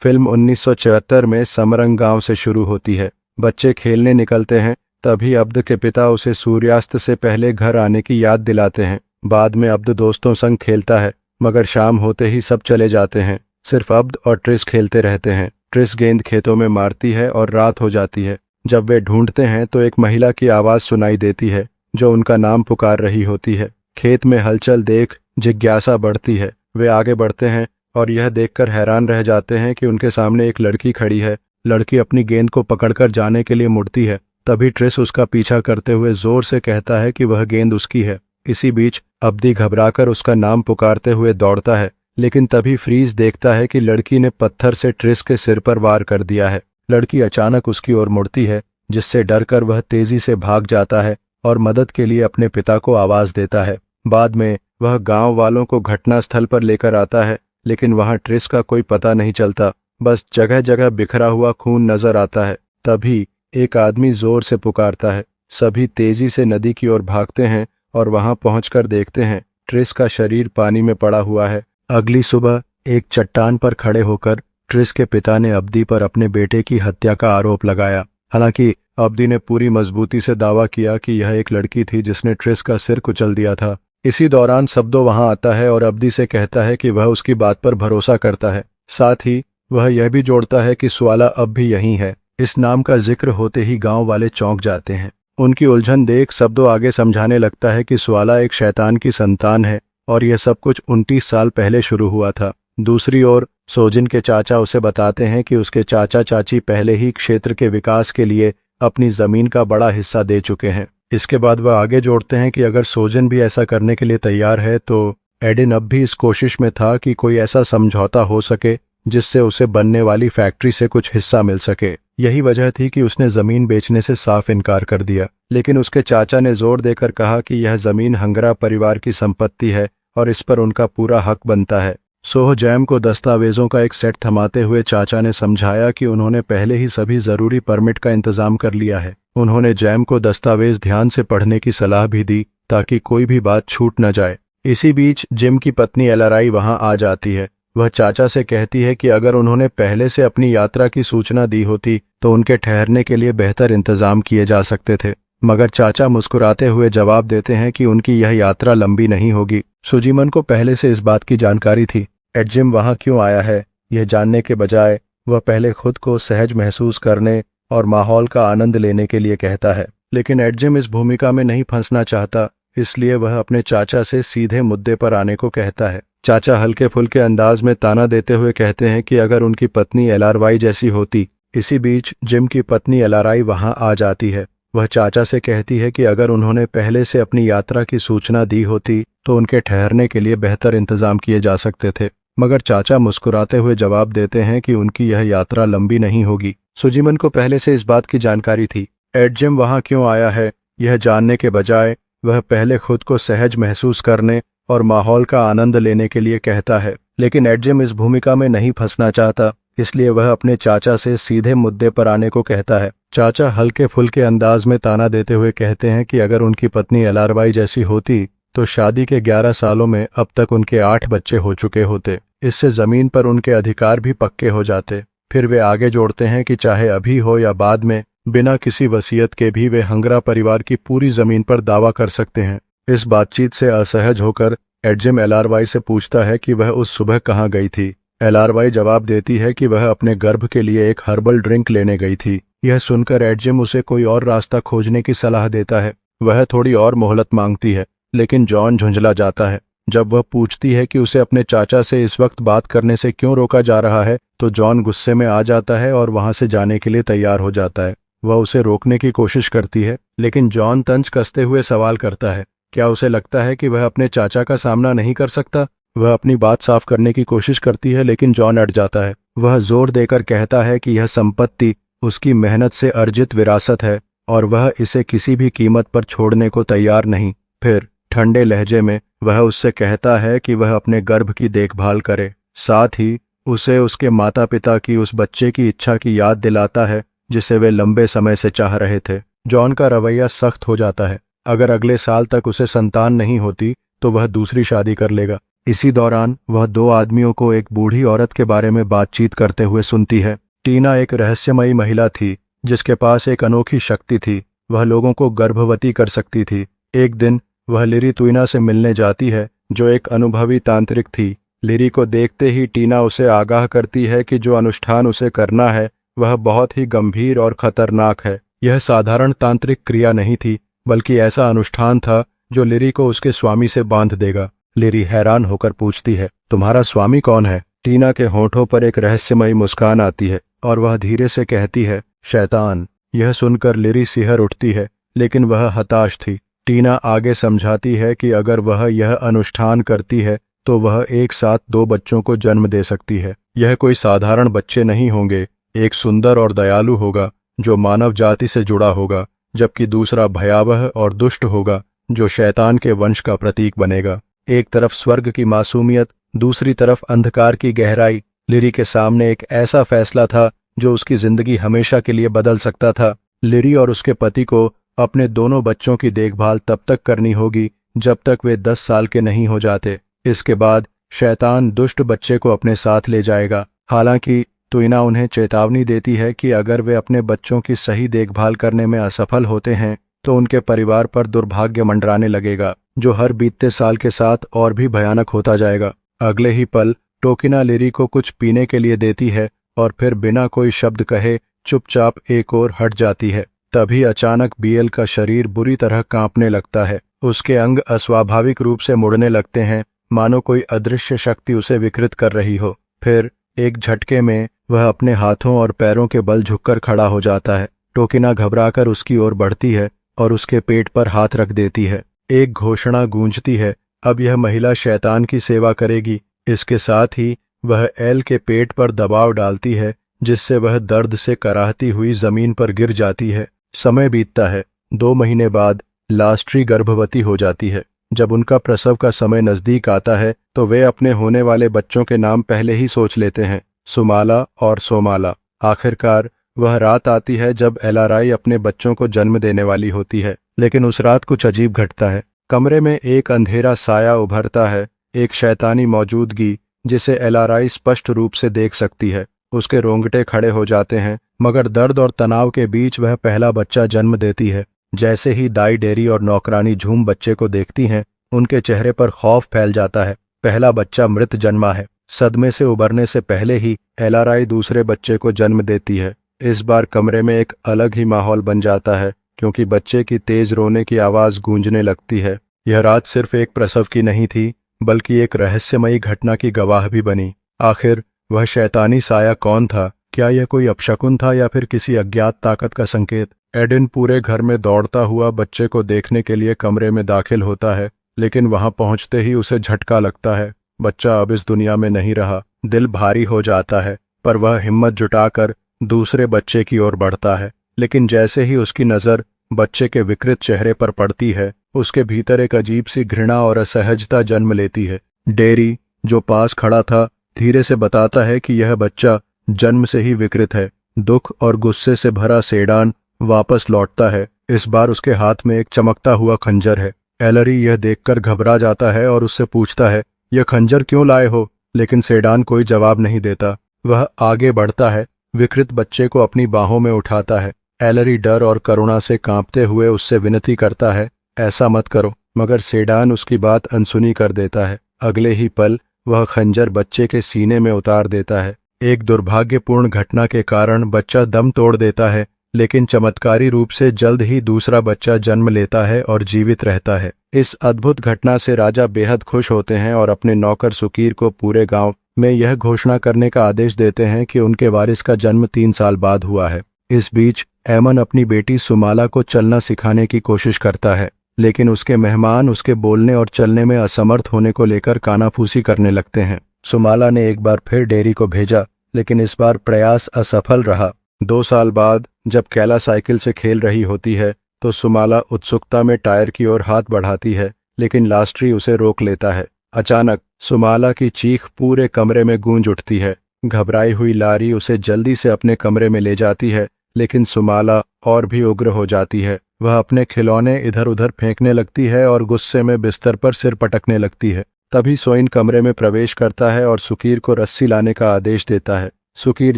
Film 1974 में समरंग गांव से शुरू होती है। बच्चे खेलने निकलते हैं, तभी अब्द के पिता उसे सूर्यास्त से पहले घर आने की याद दिलाते हैं। बाद में अब्द दोस्तों संग खेलता है, मगर शाम होते ही सब चले जाते हैं। सिर्फ अब्द और ट्रिस खेलते रहते हैं। ट्रिस गेंद खेतों में मारती है और रात हो जाती है। जब वे ढूंढते हैं तो एक महिला की आवाज़ सुनाई देती है जो उनका नाम पुकार रही होती है। खेत में हलचल देख जिज्ञासा बढ़ती है। वे आगे बढ़ते हैं और यह देखकर हैरान रह जाते हैं कि उनके सामने एक लड़की खड़ी है। लड़की अपनी गेंद को पकड़कर जाने के लिए मुड़ती है। तभी ट्रिस उसका पीछा करते हुए जोर से कहता है कि वह गेंद उसकी है। इसी बीच अब्दी घबराकर उसका नाम पुकारते हुए दौड़ता है, लेकिन तभी फ्रीज देखता है कि लड़की ने पत्थर से ट्रिस के सिर पर वार कर दिया है। लड़की अचानक उसकी ओर मुड़ती है, जिससे डरकर वह तेजी से भाग जाता है और मदद के लिए अपने पिता को आवाज देता है। बाद में वह गांव वालों को घटनास्थल पर लेकर आता है, लेकिन वहां ट्रिस का कोई पता नहीं चलता। बस जगह जगह बिखरा हुआ खून नजर आता है। तभी एक आदमी जोर से पुकारता है। सभी तेजी से नदी की ओर भागते हैं और वहां पहुंचकर देखते हैं ट्रिस का शरीर पानी में पड़ा हुआ है। अगली सुबह एक चट्टान पर खड़े होकर ट्रिस के पिता ने अब्दी पर अपने बेटे की हत्या का आरोप लगाया। हालांकि अब्दी ने पूरी मजबूती से दावा किया कि यह एक लड़की थी जिसने ट्रिस का सिर कुचल दिया था। इसी दौरान सब्दो वहां आता है और अब्दी से कहता है कि वह उसकी बात पर भरोसा करता है। साथ ही वह यह भी जोड़ता है कि स्वाला अब भी यहीं है। इस नाम का जिक्र होते ही गांव वाले चौंक जाते हैं। उनकी उलझन देख सब्दो आगे समझाने लगता है कि स्वाला एक शैतान की संतान है और यह सब कुछ 29 साल पहले शुरू हुआ था। दूसरी ओर सोजिन के चाचा उसे बताते हैं कि उसके चाचा चाची पहले ही क्षेत्र के विकास के लिए अपनी जमीन का बड़ा हिस्सा दे चुके हैं। इसके बाद वह आगे जोड़ते हैं कि अगर सोजिन भी ऐसा करने के लिए तैयार है तो एडिन अब भी इस कोशिश में था कि कोई ऐसा समझौता हो सके जिससे उसे बनने वाली फैक्ट्री से कुछ हिस्सा मिल सके। यही वजह थी कि उसने जमीन बेचने से साफ इनकार कर दिया, लेकिन उसके चाचा ने जोर देकर कहा कि यह जमीन हंगरा परिवार की संपत्ति है और इस पर उनका पूरा हक बनता है। सोह जैम को दस्तावेजों का एक सेट थमाते हुए चाचा ने समझाया कि उन्होंने पहले ही सभी जरूरी परमिट का इंतजाम कर लिया है। उन्होंने जैम को दस्तावेज ध्यान से पढ़ने की सलाह भी दी ताकि कोई भी बात छूट न जाए। इसी बीच जिम की पत्नी एलआरआई वहां आ जाती है। वह चाचा से कहती है कि अगर उन्होंने पहले से अपनी यात्रा की सूचना दी होती तो उनके ठहरने के लिए बेहतर इंतजाम किए जा सकते थे। मगर चाचा मुस्कुराते हुए जवाब देते हैं कि उनकी यह यात्रा लंबी नहीं होगी। सुजीमन को पहले से इस बात की जानकारी थी। एडजिम वहां क्यों आया है यह जानने के बजाय वह पहले खुद को सहज महसूस करने और माहौल का आनंद लेने के लिए कहता है। लेकिन एडजिम इस भूमिका में नहीं फंसना चाहता, इसलिए वह अपने चाचा से सीधे मुद्दे पर आने को कहता है। चाचा हल्के फुल्के अंदाज में ताना देते हुए कहते हैं कि अगर उनकी पत्नी एलआरवाई जैसी होती। इसी बीच जिम की पत्नी एलआरआई वहां आ जाती है। वह चाचा से कहती है कि अगर उन्होंने पहले से अपनी यात्रा की सूचना दी होती तो उनके ठहरने के लिए बेहतर इंतजाम किए जा सकते थे। मगर चाचा मुस्कुराते हुए जवाब देते हैं कि उनकी यह यात्रा लंबी नहीं होगी। सुजीमन को पहले से इस बात की जानकारी थी। एडजिम वहां क्यों आया है यह जानने के बजाय वह पहले खुद को सहज महसूस करने और माहौल का आनंद लेने के लिए कहता है। लेकिन एडजिम इस भूमिका में नहीं फंसना चाहता, इसलिए वह अपने चाचा से सीधे मुद्दे पर आने को कहता है। चाचा हल्के फुल्के अंदाज में ताना देते हुए कहते हैं कि अगर उनकी पत्नी एलआरवाई जैसी होती तो शादी के 11 सालों में अब तक उनके 8 बच्चे हो चुके होते। इससे जमीन पर उनके अधिकार भी पक्के हो जाते। फिर वे आगे जोड़ते हैं कि चाहे अभी हो या बाद में बिना किसी वसीयत के भी वे हंगरा परिवार की पूरी जमीन पर दावा कर सकते हैं। इस बातचीत से असहज होकर एडजिम एलआरवाई से पूछता है कि वह उस सुबह कहाँ गई थी। एलआरवाई जवाब देती है कि वह अपने गर्भ के लिए एक हर्बल ड्रिंक लेने गई थी। यह सुनकर एडजिम उसे कोई और रास्ता खोजने की सलाह देता है। वह थोड़ी और मोहलत मांगती है, लेकिन जॉन झुंझला जाता है। जब वह पूछती है कि उसे अपने चाचा से इस वक्त बात करने से क्यों रोका जा रहा है तो जॉन गुस्से में आ जाता है और वहां से जाने के लिए तैयार हो जाता है। वह उसे रोकने की कोशिश करती है, लेकिन जॉन तंज कसते हुए सवाल करता है, क्या उसे लगता है कि वह अपने चाचा का सामना नहीं कर सकता? वह अपनी बात साफ करने की कोशिश करती है, लेकिन जॉन अड़ जाता है। वह जोर देकर कहता है कि यह संपत्ति उसकी मेहनत से अर्जित विरासत है और वह इसे किसी भी कीमत पर छोड़ने को तैयार नहीं। फिर ठंडे लहजे में वह उससे कहता है कि वह अपने गर्भ की देखभाल करे। साथ ही उसे उसके माता पिता की उस बच्चे की इच्छा की याद दिलाता है जिसे वे लंबे समय से चाह रहे थे। जॉन का रवैया सख्त हो जाता है। अगर अगले साल तक उसे संतान नहीं होती तो वह दूसरी शादी कर लेगा। इसी दौरान वह दो आदमियों को एक बूढ़ी औरत के बारे में बातचीत करते हुए सुनती है। टीना एक रहस्यमयी महिला थी जिसके पास एक अनोखी शक्ति थी। वह लोगों को गर्भवती कर सकती थी। एक दिन वह लिरी तुइना से मिलने जाती है जो एक अनुभवी तांत्रिक थी। लिरी को देखते ही टीना उसे आगाह करती है कि जो अनुष्ठान उसे करना है वह बहुत ही गंभीर और खतरनाक है। यह साधारण तांत्रिक क्रिया नहीं थी बल्कि ऐसा अनुष्ठान था जो लिरी को उसके स्वामी से बांध देगा। लिरी हैरान होकर पूछती है, तुम्हारा स्वामी कौन है? टीना के होठों पर एक रहस्यमयी मुस्कान आती है और वह धीरे से कहती है, शैतान। यह सुनकर लिरी सिहर उठती है लेकिन वह हताश थी। टीना आगे समझाती है कि अगर वह यह अनुष्ठान करती है तो वह एक साथ दो बच्चों को जन्म दे सकती है। यह कोई साधारण बच्चे नहीं होंगे, एक सुंदर और दयालु होगा जो मानव जाति से जुड़ा होगा, जबकि दूसरा भयावह और दुष्ट होगा जो शैतान के वंश का प्रतीक बनेगा। एक तरफ स्वर्ग की मासूमियत, दूसरी तरफ अंधकार की गहराई। लिरी के सामने एक ऐसा फैसला था जो उसकी जिंदगी हमेशा के लिए बदल सकता था। लिरी और उसके पति को अपने दोनों बच्चों की देखभाल तब तक करनी होगी जब तक वे 10 साल के नहीं हो जाते। इसके बाद शैतान दुष्ट बच्चे को अपने साथ ले जाएगा। हालांकि तुइना उन्हें चेतावनी देती है कि अगर वे अपने बच्चों की सही देखभाल करने में असफल होते हैं तो उनके परिवार पर दुर्भाग्य मंडराने लगेगा, जो हर बीतते साल के साथ और भी भयानक होता जाएगा। अगले ही पल टोकिना लिरी को कुछ पीने के लिए देती है और फिर बिना कोई शब्द कहे चुपचाप एक ओर हट जाती है। तभी अचानक बीएल का शरीर बुरी तरह कांपने लगता है। उसके अंग अस्वाभाविक रूप से मुड़ने लगते हैं, मानो कोई अदृश्य शक्ति उसे विकृत कर रही हो। फिर एक झटके में वह अपने हाथों और पैरों के बल झुककर खड़ा हो जाता है। टोकिना घबराकर उसकी ओर बढ़ती है और उसके पेट पर हाथ रख देती है। एक घोषणा गूंजती है, अब यह महिला शैतान की सेवा करेगी। इसके साथ ही वह एल के पेट पर दबाव डालती है जिससे वह दर्द से कराहती हुई जमीन पर गिर जाती है। समय बीतता है। 2 महीने बाद लास्ट्री गर्भवती हो जाती है। जब उनका प्रसव का समय नजदीक आता है तो वे अपने होने वाले बच्चों के नाम पहले ही सोच लेते हैं, सुमाला और सोमाला। आखिरकार वह रात आती है जब एलआरआई अपने बच्चों को जन्म देने वाली होती है, लेकिन उस रात कुछ अजीब घटता है। कमरे में एक अंधेरा साया उभरता है, एक शैतानी मौजूदगी जिसे एलआरआई स्पष्ट रूप से देख सकती है। उसके रोंगटे खड़े हो जाते हैं, मगर दर्द और तनाव के बीच वह पहला बच्चा जन्म देती है। जैसे ही दाई डेरी और नौकरानी झूम बच्चे को देखती हैं, उनके चेहरे पर खौफ फैल जाता है। पहला बच्चा मृत जन्मा है। सदमे से उबरने से पहले ही एलआरआई दूसरे बच्चे को जन्म देती है। इस बार कमरे में एक अलग ही माहौल बन जाता है क्योंकि बच्चे की तेज रोने की आवाज गूंजने लगती है। यह रात सिर्फ एक प्रसव की नहीं थी बल्कि एक रहस्यमयी घटना की गवाह भी बनी। आखिर वह शैतानी साया कौन था? क्या यह कोई अपशकुन था या फिर किसी अज्ञात ताकत का संकेत? एडिन पूरे घर में दौड़ता हुआ बच्चे को देखने के लिए कमरे में दाखिल होता है, लेकिन वहां पहुंचते ही उसे झटका लगता है। बच्चा अब इस दुनिया में नहीं रहा। दिल भारी हो जाता है, पर वह हिम्मत जुटाकर दूसरे बच्चे की ओर बढ़ता है। लेकिन जैसे ही उसकी नजर बच्चे के विकृत चेहरे पर पड़ती है, उसके भीतर एक अजीब सी घृणा और असहजता जन्म लेती है। डेरी, जो पास खड़ा था, धीरे से बताता है कि यह बच्चा जन्म से ही विकृत है। दुख और गुस्से से भरा सेडान वापस लौटता है। इस बार उसके हाथ में एक चमकता हुआ खंजर है। एलरी यह देखकर घबरा जाता है और उससे पूछता है, यह खंजर क्यों लाए हो? लेकिन सेडान कोई जवाब नहीं देता। वह आगे बढ़ता है, विकृत बच्चे को अपनी बाहों में उठाता है। एलरी डर और करुणा से कांपते हुए उससे विनती करता है, ऐसा मत करो, मगर सेडान उसकी बात अनसुनी कर देता है। अगले ही पल वह खंजर बच्चे के सीने में उतार देता है। एक दुर्भाग्यपूर्ण घटना के कारण बच्चा दम तोड़ देता है, लेकिन चमत्कारी रूप से जल्द ही दूसरा बच्चा जन्म लेता है और जीवित रहता है। इस अद्भुत घटना से राजा बेहद खुश होते हैं और अपने नौकर सुकीर को पूरे गांव में यह घोषणा करने का आदेश देते हैं कि उनके वारिस का जन्म 3 साल बाद हुआ है। इस बीच एमन अपनी बेटी सुमाला को चलना सिखाने की कोशिश करता है, लेकिन उसके मेहमान उसके बोलने और चलने में असमर्थ होने को लेकर कानाफूसी करने लगते हैं। सुमाला ने एक बार फिर डेरी को भेजा, लेकिन इस बार प्रयास असफल रहा। 2 साल बाद जब कैला साइकिल से खेल रही होती है तो सुमाला उत्सुकता में टायर की ओर हाथ बढ़ाती है, लेकिन लास्ट्री उसे रोक लेता है। अचानक सुमाला की चीख पूरे कमरे में गूंज उठती है। घबराई हुई लारी उसे जल्दी से अपने कमरे में ले जाती है, लेकिन सुमाला और भी उग्र हो जाती है। वह अपने खिलौने इधर उधर फेंकने लगती है और गुस्से में बिस्तर पर सिर पटकने लगती है। तभी सोइन कमरे में प्रवेश करता है और सुकीर को रस्सी लाने का आदेश देता है। सुकीर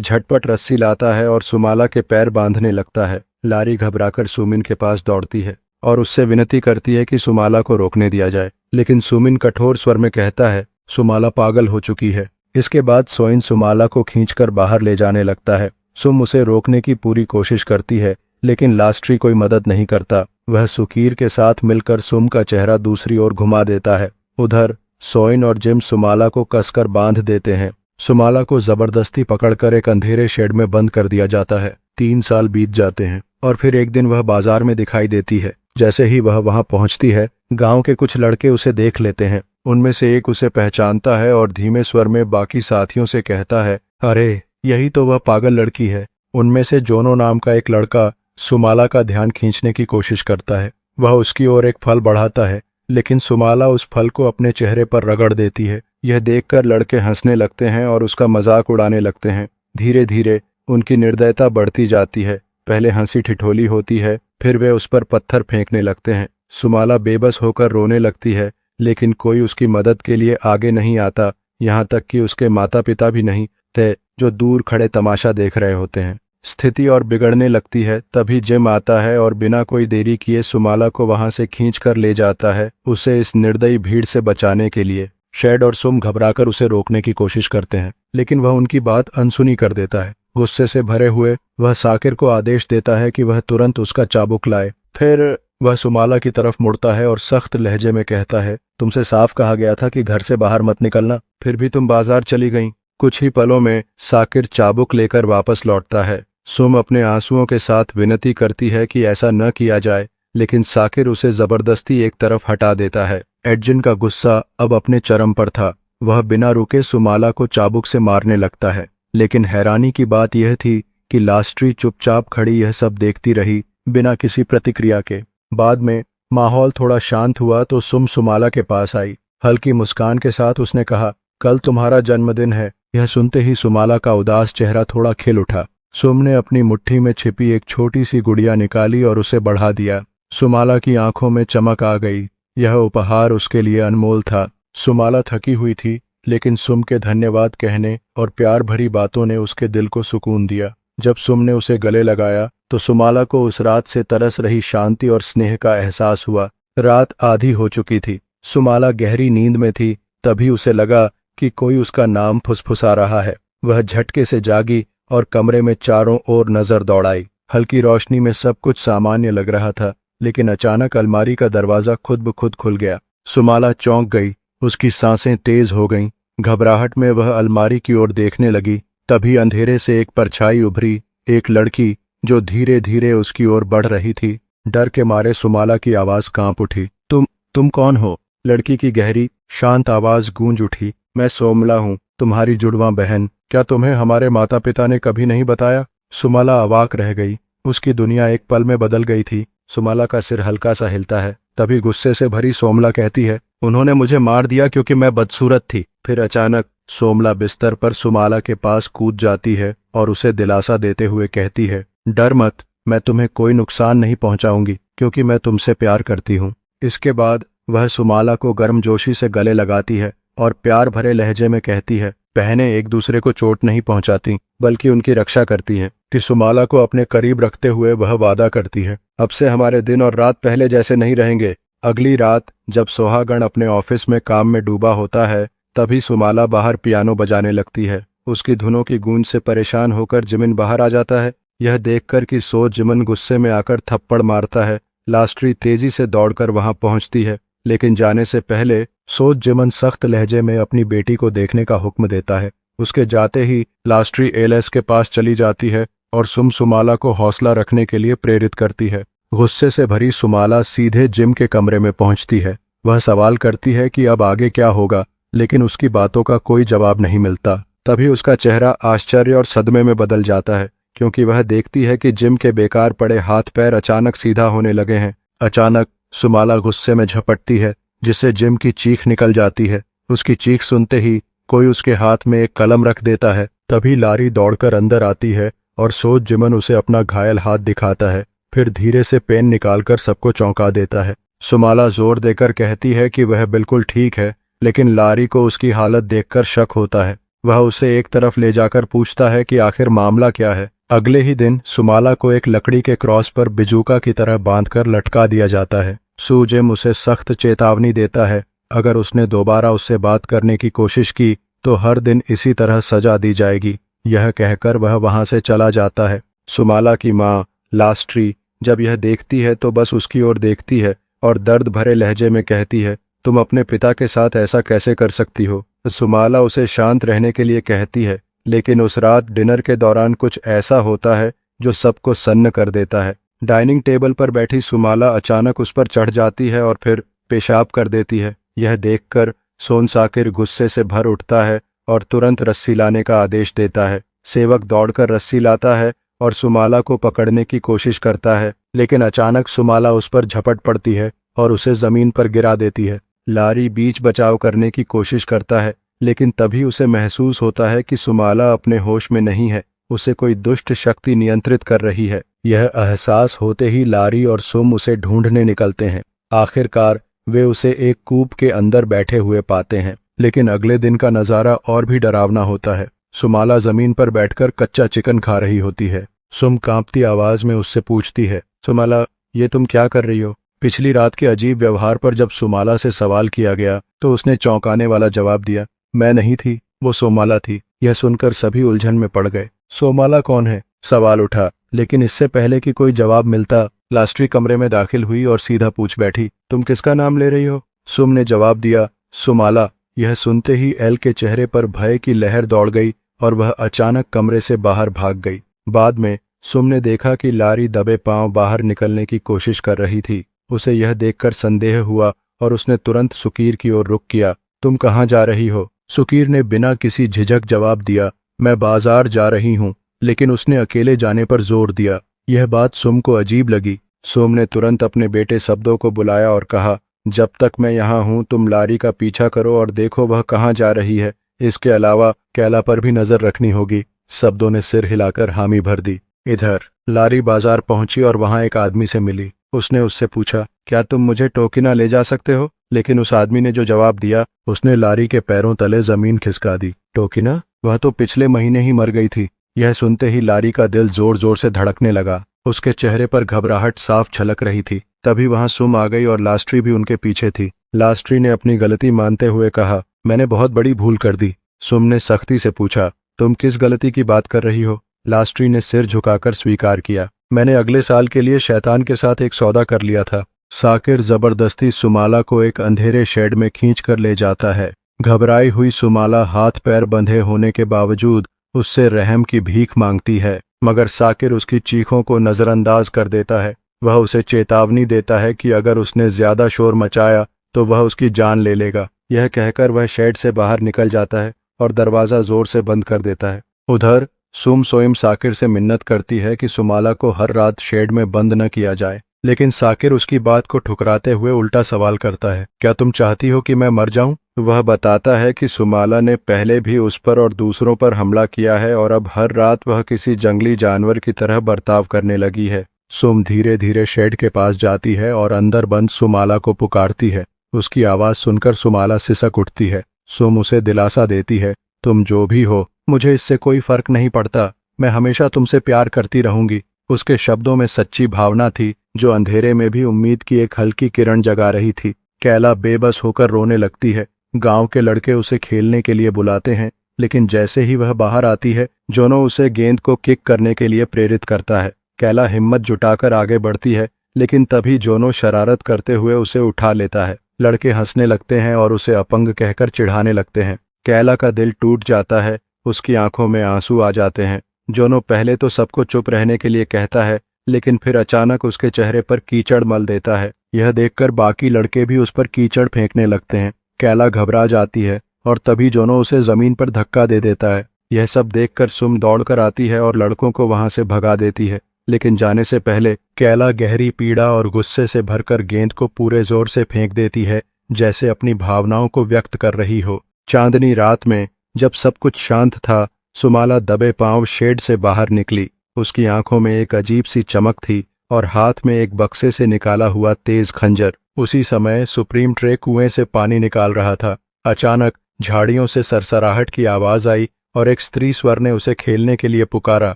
झटपट रस्सी लाता है और सुमाला के पैर बांधने लगता है। लारी घबराकर सुमिन के पास दौड़ती है और उससे विनती करती है कि सुमाला को रोकने दिया जाए, लेकिन सुमिन कठोर स्वर में कहता है सुमाला पागल हो चुकी है। इसके बाद सोइन सुमाला को खींचकर बाहर ले जाने लगता है। सुम उसे रोकने की पूरी कोशिश करती है, लेकिन लास्ट्री कोई मदद नहीं करता। वह सुकीर के साथ मिलकर सुम का चेहरा दूसरी ओर घुमा देता है। उधर सोइन और जिम सुमाला को कसकर बांध देते हैं। सुमाला को जबरदस्ती पकड़कर एक अंधेरे शेड में बंद कर दिया जाता है। 3 साल बीत जाते हैं और फिर एक दिन वह बाजार में दिखाई देती है। जैसे ही वह वहां पहुंचती है, गांव के कुछ लड़के उसे देख लेते हैं। उनमें से एक उसे पहचानता है और धीमे स्वर में बाकी साथियों से कहता है, अरे यही तो वह पागल लड़की है। उनमें से जोनो नाम का एक लड़का सुमाला का ध्यान खींचने की कोशिश करता है। वह उसकी ओर एक फल बढ़ाता है, लेकिन सुमाला उस फल को अपने चेहरे पर रगड़ देती है। यह देखकर लड़के हंसने लगते हैं और उसका मजाक उड़ाने लगते हैं। धीरे धीरे उनकी निर्दयता बढ़ती जाती है। पहले हंसी ठिठोली होती है, फिर वे उस पर पत्थर फेंकने लगते हैं। सुमाला बेबस होकर रोने लगती है, लेकिन कोई उसकी मदद के लिए आगे नहीं आता। यहाँ तक कि उसके माता पिता भी नहीं थे, जो दूर खड़े तमाशा देख रहे होते हैं। स्थिति और बिगड़ने लगती है। तभी जिम आता है और बिना कोई देरी किए सुमाला को वहां से खींचकर ले जाता है, उसे इस निर्दयी भीड़ से बचाने के लिए। शेड और सुम घबराकर उसे रोकने की कोशिश करते हैं, लेकिन वह उनकी बात अनसुनी कर देता है। गुस्से से भरे हुए वह साकिर को आदेश देता है कि वह तुरंत उसका चाबुक लाए। फिर वह सुमाला की तरफ मुड़ता है और सख्त लहजे में कहता है, तुमसे साफ कहा गया था कि घर से बाहर मत निकलना, फिर भी तुम बाजार चली गईं। कुछ ही पलों में साकिर चाबुक लेकर वापस लौटता है। सुम अपने आंसुओं के साथ विनती करती है कि ऐसा न किया जाए, लेकिन साकिर उसे जबरदस्ती एक तरफ हटा देता है। एडजिन का गुस्सा अब अपने चरम पर था। वह बिना रुके सुमाला को चाबुक से मारने लगता है, लेकिन हैरानी की बात यह थी कि लास्ट्री चुपचाप खड़ी यह सब देखती रही, बिना किसी प्रतिक्रिया के। बाद में माहौल थोड़ा शांत हुआ तो सुम सुमाला के पास आई। हल्की मुस्कान के साथ उसने कहा, कल तुम्हारा जन्मदिन है। यह सुनते ही सुमाला का उदास चेहरा थोड़ा खिल उठा। सुम ने अपनी मुट्ठी में छिपी एक छोटी सी गुड़िया निकाली और उसे बढ़ा दिया। सुमाला की आंखों में चमक आ गई। यह उपहार उसके लिए अनमोल था। सुमाला थकी हुई थी, लेकिन सुम के धन्यवाद कहने और प्यार भरी बातों ने उसके दिल को सुकून दिया। जब सुम ने उसे गले लगाया तो सुमाला को उस रात से तरस रही शांति और स्नेह का एहसास हुआ। रात आधी हो चुकी थी। सुमाला गहरी नींद में थी। तभी उसे लगा कि कोई उसका नाम फुसफुसा रहा है। वह झटके से जागी और कमरे में चारों ओर नजर दौड़ाई। हल्की रोशनी में सब कुछ सामान्य लग रहा था, लेकिन अचानक अलमारी का दरवाजा खुद ब खुद खुल गया। सुमाला चौंक गई। उसकी सांसें तेज हो गईं। घबराहट में वह अलमारी की ओर देखने लगी। तभी अंधेरे से एक परछाई उभरी, एक लड़की जो धीरे धीरे उसकी ओर बढ़ रही थी। डर के मारे सुमाला की आवाज कांप उठी। तुम कौन हो? लड़की की गहरी शांत आवाज गूंज उठी। मैं सोमला हूँ, तुम्हारी जुड़वां बहन। क्या तुम्हें हमारे माता पिता ने कभी नहीं बताया? सुमाला अवाक रह गई। उसकी दुनिया एक पल में बदल गई थी। सुमाला का सिर हल्का सा हिलता है। तभी गुस्से से भरी सोमला कहती है, उन्होंने मुझे मार दिया क्योंकि मैं बदसूरत थी। फिर अचानक सोमला बिस्तर पर सुमाला के पास कूद जाती है और उसे दिलासा देते हुए कहती है, डर मत, मैं तुम्हें कोई नुकसान नहीं पहुंचाऊंगी क्योंकि मैं तुमसे प्यार करती हूँ। इसके बाद वह सुमाला को गर्मजोशी से गले लगाती है और प्यार भरे लहजे में कहती है, बहनें एक दूसरे को चोट नहीं पहुंचाती बल्कि उनकी रक्षा करती हैं। कि सुमाला को अपने करीब रखते हुए वह वादा करती है, अब से हमारे दिन और रात पहले जैसे नहीं रहेंगे। अगली रात जब सोहागण अपने ऑफिस में काम में डूबा होता है, तभी सुमाला बाहर पियानो बजाने लगती है। उसकी धुनों की गूंज से परेशान होकर जिमिन बाहर आ जाता है। यह देखकर कि सो जिमिन गुस्से में आकर थप्पड़ मारता है। लास्ट्री तेजी से दौड़कर वहां पहुंचती है, लेकिन जाने से पहले सो जिमिन सख्त लहजे में अपनी बेटी को देखने का हुक्म देता है। उसके जाते ही लास्ट्री एलएस के पास चली जाती है और सुमाला को हौसला रखने के लिए प्रेरित करती है। गुस्से से भरी सुमाला सीधे जिम के कमरे में पहुंचती है। वह सवाल करती है कि अब आगे क्या होगा, लेकिन उसकी बातों का कोई जवाब नहीं मिलता। तभी उसका चेहरा आश्चर्य और सदमे में बदल जाता है, क्योंकि वह देखती है कि जिम के बेकार पड़े हाथ पैर अचानक सीधा होने लगे हैं। अचानक सुमाला गुस्से में झपटती है, जिससे जिम की चीख निकल जाती है। उसकी चीख सुनते ही कोई उसके हाथ में एक कलम रख देता है। तभी लारी दौड़कर अंदर आती है और सोच जिमन उसे अपना घायल हाथ दिखाता है। फिर धीरे से पेन निकालकर सबको चौंका देता है। सुमाला जोर देकर कहती है कि वह बिल्कुल ठीक है, लेकिन लारी को उसकी हालत देखकर शक होता है। वह उसे एक तरफ ले जाकर पूछता है कि आखिर मामला क्या है। अगले ही दिन सुमाला को एक लकड़ी के क्रॉस पर बिजूका की तरह बांधकर लटका दिया जाता है। सू जिम उसे सख्त चेतावनी देता है, अगर उसने दोबारा उससे बात करने की कोशिश की तो हर दिन इसी तरह सजा दी जाएगी। यह कहकर वह वहां से चला जाता है। सुमाला की माँ लास्ट्री जब यह देखती है तो बस उसकी ओर देखती है और दर्द भरे लहजे में कहती है, तुम अपने पिता के साथ ऐसा कैसे कर सकती हो। सुमाला उसे शांत रहने के लिए कहती है, लेकिन उस रात डिनर के दौरान कुछ ऐसा होता है जो सबको सन्न कर देता है। डाइनिंग टेबल पर बैठी सुमाला अचानक उस पर चढ़ जाती है और फिर पेशाब कर देती है। यह देखकर सोनसाकिर गुस्से से भर उठता है और तुरंत रस्सी लाने का आदेश देता है। सेवक दौड़कर रस्सी लाता है और सुमाला को पकड़ने की कोशिश करता है, लेकिन अचानक सुमाला उस पर झपट पड़ती है और उसे जमीन पर गिरा देती है। लारी बीच बचाव करने की कोशिश करता है, लेकिन तभी उसे महसूस होता है कि सुमाला अपने होश में नहीं है, उसे कोई दुष्ट शक्ति नियंत्रित कर रही है। यह एहसास होते ही लारी और सुम उसे ढूंढने निकलते हैं। आखिरकार वे उसे एक कूप के अंदर बैठे हुए पाते हैं, लेकिन अगले दिन का नजारा और भी डरावना होता है। सुमाला जमीन पर बैठकर कच्चा चिकन खा रही होती है। सुम कांपती आवाज में उससे पूछती है, सुमाला, ये तुम क्या कर रही हो। पिछली रात के अजीब व्यवहार पर जब सुमाला से सवाल किया गया तो उसने चौंकाने वाला जवाब दिया, मैं नहीं थी, वो सोमाला थी। यह सुनकर सभी उलझन में पड़ गए। सोमाला कौन है, सवाल उठा, लेकिन इससे पहले कि कोई जवाब मिलता लास्ट्री कमरे में दाखिल हुई और सीधा पूछ बैठी, तुम किसका नाम ले रही हो। सुम ने जवाब दिया, सुमाला। यह सुनते ही एल के चेहरे पर भय की लहर दौड़ गई और वह अचानक कमरे से बाहर भाग गई। बाद में सुम ने देखा कि लारी दबे पांव बाहर निकलने की कोशिश कर रही थी। उसे यह देखकर संदेह हुआ और उसने तुरंत सुकीर की ओर रुख किया। तुम कहाँ जा रही हो। सुकीर ने बिना किसी झिझक जवाब दिया, मैं बाजार जा रही हूँ। लेकिन उसने अकेले जाने पर जोर दिया। यह बात सुम को अजीब लगी। सोम ने तुरंत अपने बेटे शब्दों को बुलाया और कहा, जब तक मैं यहाँ हूँ तुम लारी का पीछा करो और देखो वह कहाँ जा रही है। इसके अलावा कैला पर भी नजर रखनी होगी। शब्दों ने सिर हिलाकर हामी भर दी। इधर लारी बाजार पहुंची और वहां एक आदमी से मिली। उसने उससे पूछा, क्या तुम मुझे टोकिना ले जा सकते हो। लेकिन उस आदमी ने जो जवाब दिया उसने लारी के पैरों तले जमीन खिसका दी। टोकिना, वह तो पिछले महीने ही मर गई थी। यह सुनते ही लारी का दिल जोर जोर से धड़कने लगा। उसके चेहरे पर घबराहट साफ झलक रही थी। तभी वहां सुम आ गई और लास्ट्री भी उनके पीछे थी। लास्ट्री ने अपनी गलती मानते हुए कहा, मैंने बहुत बड़ी भूल कर दी। सुम ने सख्ती से पूछा, तुम किस गलती की बात कर रही हो। लास्ट्री ने सिर झुकाकर स्वीकार किया, मैंने अगले साल के लिए शैतान के साथ एक सौदा कर लिया था। साकिर जबरदस्ती सुमाला को एक अंधेरे शेड में खींच कर ले जाता है। घबराई हुई सुमाला हाथ पैर बंधे होने के बावजूद उससे रहम की भीख मांगती है, मगर साकिर उसकी चीखों को नजरअंदाज कर देता है। वह उसे चेतावनी देता है कि अगर उसने ज्यादा शोर मचाया तो वह उसकी जान ले लेगा। यह कहकर वह शेड से बाहर निकल जाता है और दरवाजा जोर से बंद कर देता है। उधर सुम सोइम साकिर से मिन्नत करती है कि सुमाला को हर रात शेड में बंद न किया जाए, लेकिन साकिर उसकी बात को ठुकराते हुए उल्टा सवाल करता है, क्या तुम चाहती हो कि मैं मर जाऊं। वह बताता है कि सुमाला ने पहले भी उस पर और दूसरों पर हमला किया है और अब हर रात वह किसी जंगली जानवर की तरह बर्ताव करने लगी है। सुम धीरे धीरे शेड के पास जाती है और अंदर बंद सुमाला को पुकारती है। उसकी आवाज सुनकर सुमाला सिसक उठती है। सुम उसे दिलासा देती है, तुम जो भी हो मुझे इससे कोई फर्क नहीं पड़ता, मैं हमेशा तुमसे प्यार करती रहूंगी। उसके शब्दों में सच्ची भावना थी जो अंधेरे में भी उम्मीद की एक हल्की किरण जगा रही थी। कैला बेबस होकर रोने लगती है। गांव के लड़के उसे खेलने के लिए बुलाते हैं, लेकिन जैसे ही वह बाहर आती है जोनो उसे गेंद को किक करने के लिए प्रेरित करता है। कैला हिम्मत जुटाकर आगे बढ़ती है, लेकिन तभी जोनो शरारत करते हुए उसे उठा लेता है। लड़के हंसने लगते हैं और उसे अपंग कहकर चिढ़ाने लगते हैं। कैला का दिल टूट जाता है, उसकी आंखों में आंसू आ जाते हैं। जोनो पहले तो सबको चुप रहने के लिए कहता है, लेकिन फिर अचानक उसके चेहरे पर कीचड़ मल देता है। यह देखकर बाकी लड़के भी उस पर कीचड़ फेंकने लगते हैं। कैला घबरा जाती है और तभी जोनो उसे जमीन पर धक्का दे देता है। यह सब देखकर सुम दौड़कर आती है और लड़कों को वहां से भगा देती है, लेकिन जाने से पहले कैला गहरी पीड़ा और गुस्से से भरकर गेंद को पूरे जोर से फेंक देती है, जैसे अपनी भावनाओं को व्यक्त कर रही हो। चांदनी रात में जब सब कुछ शांत था, सुमाला दबे पांव शेड से बाहर निकली। उसकी आंखों में एक अजीब सी चमक थी और हाथ में एक बक्से से निकाला हुआ तेज खंजर। उसी समय सुप्रीम ट्रे कुएं से पानी निकाल रहा था। अचानक झाड़ियों से सरसराहट की आवाज आई और एक स्त्री स्वर ने उसे खेलने के लिए पुकारा।